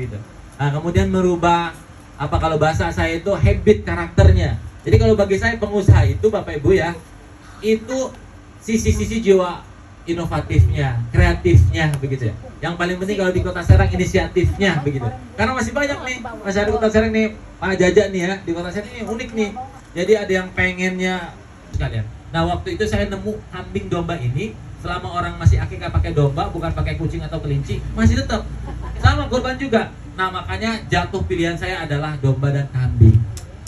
seperti itu. Nah, kemudian merubah apa kalau bahasa saya itu habit karakternya. Jadi kalau bagi saya pengusaha itu Bapak Ibu ya, itu sisi-sisi jiwa inovatifnya, kreatifnya begitu ya. Yang paling penting kalau di Kota Serang inisiatifnya begitu. Karena masih banyak nih masyarakat Kota Serang nih, Pak Jaja nih ya, di Kota Serang ini unik nih. Jadi ada yang pengennya sekalian. Nah, waktu itu saya nemu kambing domba ini, selama orang masih akikah pakai domba, bukan pakai kucing atau kelinci, masih tetap sama kurban juga. Nah, makanya jatuh pilihan saya adalah domba dan kambing.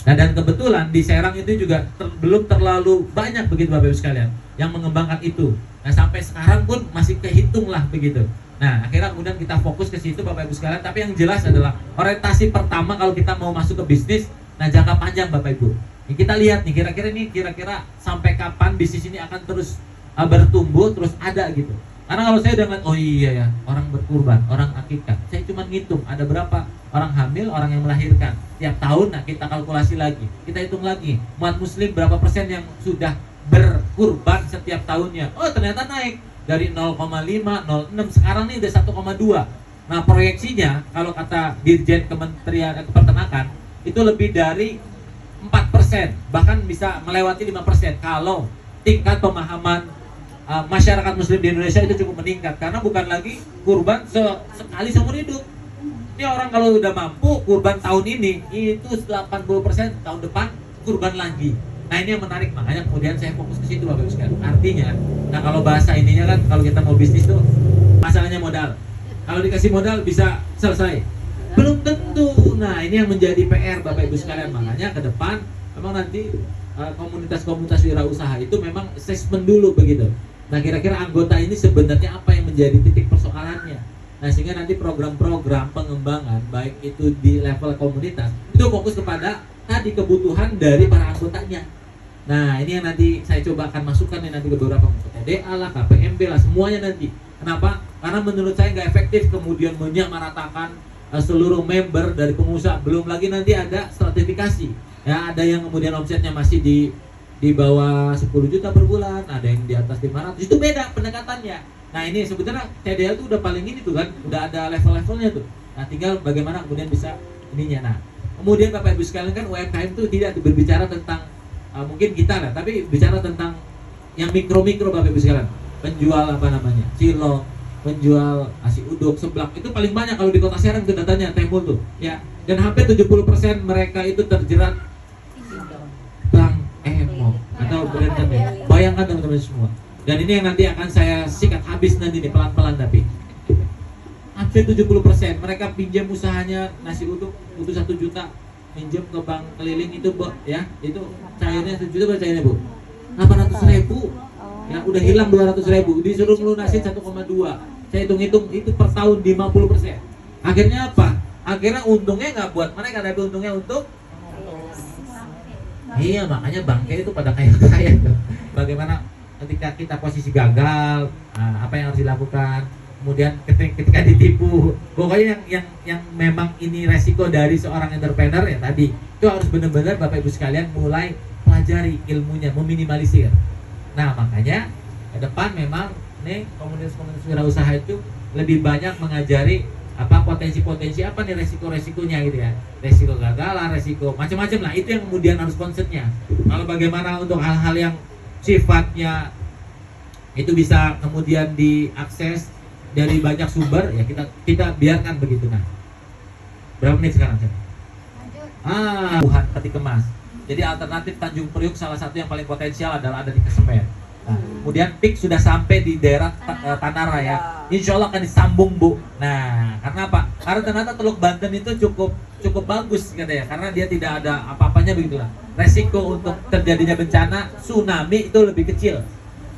Nah, dan kebetulan di Serang itu juga belum terlalu banyak begitu Bapak Ibu sekalian yang mengembangkan itu. Nah, sampai sekarang pun masih kehitung lah begitu. Nah, akhirnya kemudian kita fokus ke situ Bapak Ibu sekalian. Tapi yang jelas adalah orientasi pertama kalau kita mau masuk ke bisnis, nah jangka panjang Bapak Ibu. Ini kita lihat nih kira-kira sampai kapan bisnis ini akan terus bertumbuh, terus ada gitu. Karena kalau saya udah ngeliat, oh iya ya, orang berkurban, orang akikah, saya cuma ngitung ada berapa orang hamil, orang yang melahirkan tiap tahun. Nah, kita kalkulasi lagi, kita hitung lagi umat muslim berapa persen yang sudah berkurban setiap tahunnya. Oh, ternyata naik dari 0,5, 0,6, sekarang nih udah 1,2. Nah, proyeksinya kalau kata Dirjen Kementerian Peternakan itu lebih dari 4%, bahkan bisa melewati 5% kalau tingkat pemahaman masyarakat muslim di Indonesia itu cukup meningkat. Karena bukan lagi kurban sekali seumur hidup. Ini orang kalau udah mampu kurban tahun ini, itu 80% tahun depan kurban lagi. Nah, ini yang menarik, makanya kemudian saya fokus ke situ Bapak Ibu sekalian. Artinya, nah kalau bahasa ininya kan kalau kita mau bisnis tuh masalahnya modal. Kalau dikasih modal bisa selesai. Belum tentu. Nah, ini yang menjadi PR Bapak Ibu sekalian. Makanya ke depan memang nanti komunitas-komunitas wirausaha itu memang assessment dulu begitu. Nah, kira-kira anggota ini sebenarnya apa yang menjadi titik persoalannya. Nah, sehingga nanti program-program pengembangan baik itu di level komunitas itu fokus kepada tadi kebutuhan dari para anggotanya. Nah, ini yang nanti saya coba akan masukkan nih nanti ke beberapa TDA lah, KPMB lah, semuanya nanti. Kenapa? Karena menurut saya nggak efektif kemudian menyamaratakan seluruh member dari pengusaha. Belum lagi nanti ada stratifikasi. Ya, ada yang kemudian omsetnya masih di bawah 10 juta per bulan, ada yang di atas 500. Itu beda pendekatannya. Nah, ini sebetulnya TDA itu udah paling ini tuh kan, udah ada level-levelnya tuh. Nah, tinggal bagaimana kemudian bisa ininya. Nah, kemudian Bapak Ibu sekalian kan UMKM itu tidak berbicara tentang mungkin kita lah, tapi bicara tentang yang mikro-mikro Bapak Ibu sekalian. Penjual apa namanya? Cilok, penjual nasi uduk, seblak, itu paling banyak kalau di Kota Serang itu datanya Temul tuh, ya. Dan hampir 70% mereka itu terjerat bank emo atau brand ya. Bayangkan teman-teman semua. Dan ini yang nanti akan saya sikat habis nanti nih pelan-pelan, tapi hampir 70% mereka pinjam usahanya nasi uduk butuh 1 juta, pinjam ke bank keliling itu ya, itu cairnya 1 juta berapa cairnya Bu? 800.000 ya, udah hilang 200.000, disuruh melunasin 1,2. Saya hitung-hitung itu per tahun 50%. Akhirnya apa? Akhirnya untungnya nggak buat mereka, tapi untungnya untuk iya, makanya bangke itu pada kaya-kaya. Bagaimana ketika kita posisi gagal, apa yang harus dilakukan? Kemudian ketika ditipu, pokoknya yang memang ini resiko dari seorang entrepreneur ya tadi. Itu harus benar-benar Bapak Ibu sekalian mulai pelajari ilmunya, meminimalisir. Nah, makanya ke depan memang nih komunitas-komunitas wirausaha itu lebih banyak mengajari apa potensi-potensi apa nih resiko-resikonya gitu ya, resiko gagalan, resiko macam-macam lah, itu yang kemudian harus konsepnya. Kalau bagaimana untuk hal-hal yang sifatnya itu bisa kemudian diakses dari banyak sumber ya, kita biarkan begitu. Nah, berapa menit sekarang? Wuhan peti kemas. Jadi alternatif Tanjung Priuk salah satu yang paling potensial adalah ada di Kesemen. Nah, kemudian PIK sudah sampai di daerah Tanah Raya. Insya Allah akan disambung Bu. Nah, karena apa? Karena ternyata Teluk Banten itu cukup bagus katanya, karena dia tidak ada apa-apanya begitulah. Resiko untuk terjadinya bencana tsunami itu lebih kecil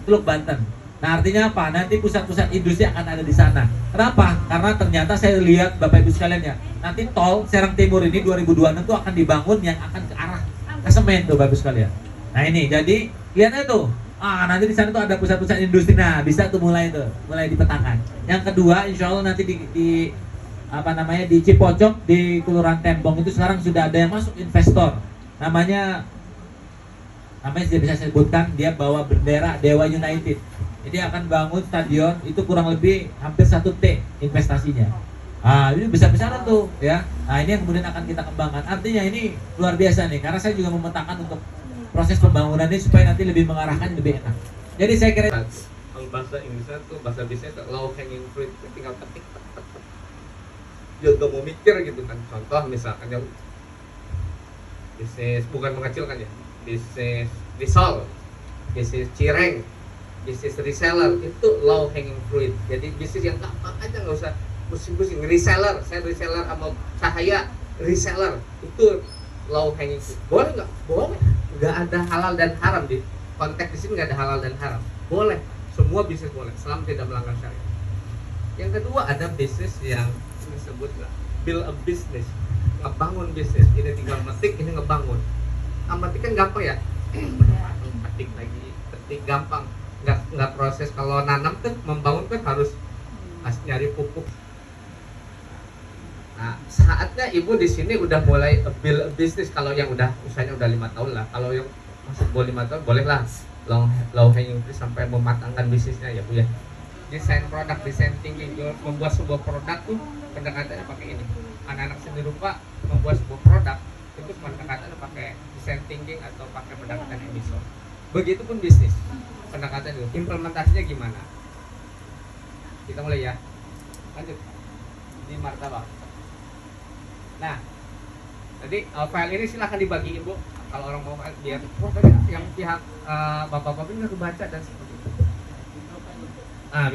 Teluk Banten. Nah, artinya apa? Nanti pusat-pusat industri akan ada di sana. Kenapa? Karena ternyata saya lihat Bapak Ibu sekalian ya, nanti tol Serang Timur ini 2026 itu akan dibangun yang akan ke arah Kesemen tuh Bapak Ibu sekalian. Nah, ini jadi lihatnya tuh. Nanti di sana tuh ada pusat-pusat industri. Nah, bisa tuh mulai dipetakan. Yang kedua, insya Allah nanti di Cipocok di Kelurahan Tembong itu sekarang sudah ada yang masuk investor. Namanya sudah bisa saya sebutkan, dia bawa bendera Dewa United. Jadi akan bangun stadion itu kurang lebih hampir 1 T investasinya. Ini besar-besaran tuh ya. Nah, ini yang kemudian akan kita kembangkan. Artinya ini luar biasa nih, karena saya juga memetakan untuk proses pembangunan ini supaya nanti lebih mengarahkan lebih enak. Jadi saya kira kalau bahasa Inggrisnya tuh bahasa bisnis low hanging fruit, tinggal ketik tek, tek, tek. Dia gak mau mikir gitu kan. Contoh misalkan yang bisnis bukan mengecilkan ya, bisnis risol, bisnis cireng, bisnis reseller itu low hanging fruit. Jadi bisnis yang gampang aja, nggak usah pusing-pusing. Reseller, saya reseller sama Cahaya reseller itu low hanging fruit. Boleh nggak? Boleh. Nggak ada halal dan haram di konteks di sini, nggak ada halal dan haram. Boleh, semua bisnis boleh selama tidak melanggar syariat. Yang kedua ada bisnis yang disebut build a business, ngebangun bisnis. Ini tinggal metik, ini ngebangun. Metik kan gampang ya, ketik lagi, ketik gampang. Nggak proses. Kalau nanam kan, membangun kan harus nyari pupuk. Nah, saatnya ibu di sini udah mulai build a business. Kalau yang udah usahanya udah 5 tahun lah. Kalau yang masih boleh 5 tahun, bolehlah low hanging fruit sampai mematangkan bisnisnya ya bu ya. Desain produk, desain thinking, membuat sebuah produk tuh pendekatannya pakai ini. Anak-anak seni rupa membuat sebuah produk itu pendekatannya pakai desain thinking atau pakai pendekatan emisor. Begitupun bisnis, pendekatan itu. Implementasinya gimana? Kita mulai ya. Lanjut di martabak. Nah, jadi file ini silahkan dibagi ibu. Kalau orang mau biar tadi yang pihak bapak-bapak ini nggak kebaca dan seperti itu.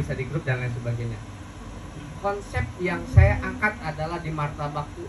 Bisa di grup dan lain sebagainya. Konsep yang saya angkat adalah di martabak tuh